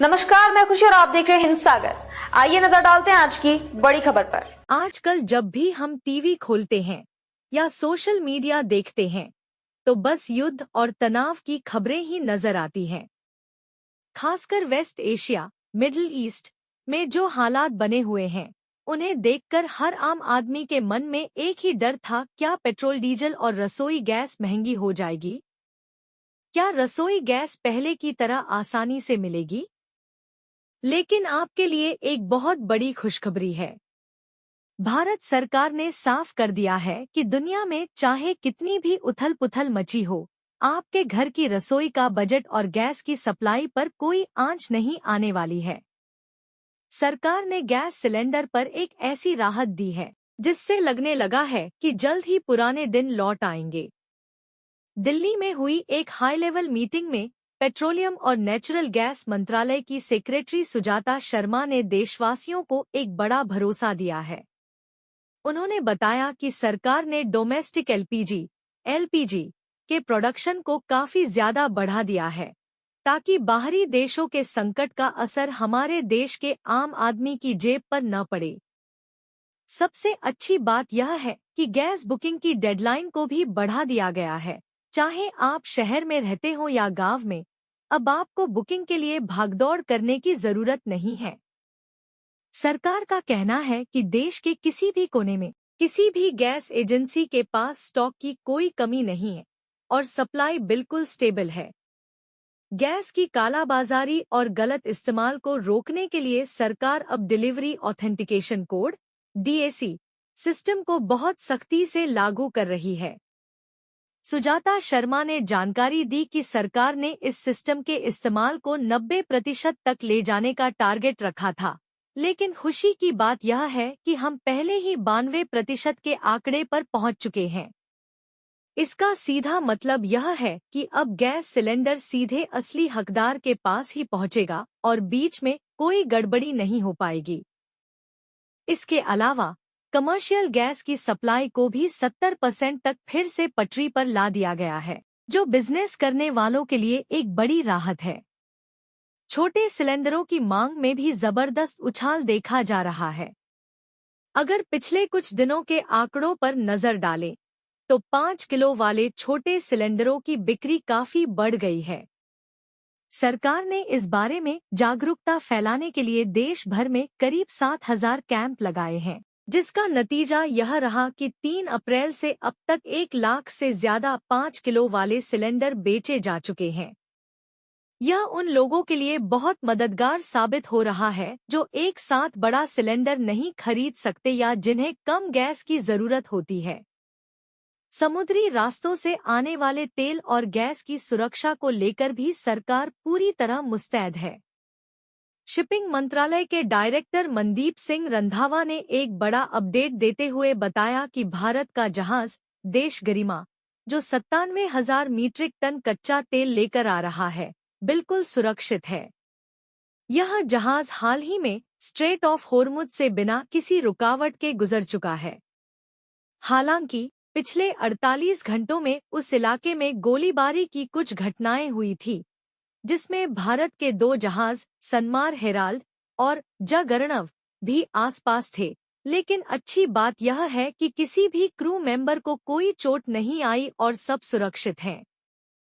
नमस्कार, मैं खुशी और आप देख रहे हैं हिंद सागर। आइए नजर डालते हैं आज की बड़ी खबर पर। आजकल जब भी हम टीवी खोलते हैं या सोशल मीडिया देखते हैं तो बस युद्ध और तनाव की खबरें ही नजर आती हैं। खासकर वेस्ट एशिया, मिडिल ईस्ट में जो हालात बने हुए हैं, उन्हें देखकर हर आम आदमी के मन में एक ही डर था, क्या पेट्रोल, डीजल और रसोई गैस महंगी हो जाएगी? क्या रसोई गैस पहले की तरह आसानी से मिलेगी? लेकिन आपके लिए एक बहुत बड़ी खुशखबरी है। भारत सरकार ने साफ कर दिया है कि दुनिया में चाहे कितनी भी उथल-पुथल मची हो, आपके घर की रसोई का बजट और गैस की सप्लाई पर कोई आंच नहीं आने वाली है। सरकार ने गैस सिलेंडर पर एक ऐसी राहत दी है, जिससे लगने लगा है कि जल्द ही पुराने दिन लौट आएंगे। दिल्ली में हुई एक हाई लेवल मीटिंग में पेट्रोलियम और नेचुरल गैस मंत्रालय की सेक्रेटरी सुजाता शर्मा ने देशवासियों को एक बड़ा भरोसा दिया है। उन्होंने बताया कि सरकार ने डोमेस्टिक एलपीजी के प्रोडक्शन को काफी ज्यादा बढ़ा दिया है, ताकि बाहरी देशों के संकट का असर हमारे देश के आम आदमी की जेब पर न पड़े। सबसे अच्छी बात यह है कि गैस बुकिंग की डेडलाइन को भी बढ़ा दिया गया है। चाहे आप शहर में रहते हो या गांव में, अब आपको बुकिंग के लिए भागदौड़ करने की जरूरत नहीं है। सरकार का कहना है कि देश के किसी भी कोने में किसी भी गैस एजेंसी के पास स्टॉक की कोई कमी नहीं है और सप्लाई बिल्कुल स्टेबल है। गैस की कालाबाजारी और गलत इस्तेमाल को रोकने के लिए सरकार अब delivery authentication code (DAC) system को बहुत सख्ती से लागू कर रही है। सुजाता शर्मा ने जानकारी दी कि सरकार ने इस सिस्टम के इस्तेमाल को 90% तक ले जाने का टारगेट रखा था, लेकिन खुशी की बात यह है कि हम पहले ही 92% के आंकड़े पर पहुंच चुके हैं। इसका सीधा मतलब यह है कि अब गैस सिलेंडर सीधे असली हकदार के पास ही पहुंचेगा और बीच में कोई गड़बड़ी नहीं हो पाएगी। इसके अलावा कमर्शियल गैस की सप्लाई को भी 70% तक फिर से पटरी पर ला दिया गया है, जो बिजनेस करने वालों के लिए एक बड़ी राहत है। छोटे सिलेंडरों की मांग में भी जबरदस्त उछाल देखा जा रहा है। अगर पिछले कुछ दिनों के आंकड़ों पर नजर डालें, तो 5 किलो वाले छोटे सिलेंडरों की बिक्री काफी बढ़ गई है। सरकार ने इस बारे में जागरूकता फैलाने के लिए देश भर में करीब 7,000 कैंप लगाए हैं, जिसका नतीजा यह रहा कि 3 अप्रैल से अब तक 1 लाख से ज्यादा 5 किलो वाले सिलेंडर बेचे जा चुके हैं। यह उन लोगों के लिए बहुत मददगार साबित हो रहा है जो एक साथ बड़ा सिलेंडर नहीं खरीद सकते या जिन्हें कम गैस की जरूरत होती है। समुद्री रास्तों से आने वाले तेल और गैस की सुरक्षा को लेकर भी सरकार पूरी तरह मुस्तैद है। शिपिंग मंत्रालय के डायरेक्टर मनदीप सिंह रंधावा ने एक बड़ा अपडेट देते हुए बताया कि भारत का जहाज देश गरिमा, जो 97,000 मीट्रिक टन कच्चा तेल लेकर आ रहा है, बिल्कुल सुरक्षित है। यह जहाज हाल ही में स्ट्रेट ऑफ होर्मुज से बिना किसी रुकावट के गुजर चुका है। हालांकि पिछले 48 घंटों में उस इलाके में गोलीबारी की कुछ घटनाएं हुई थी, जिसमें भारत के 2 जहाज सनमार हेराल्ड और जगर्णव भी आसपास थे। लेकिन अच्छी बात यह है कि किसी भी क्रू मेंबर को कोई चोट नहीं आई और सब सुरक्षित हैं।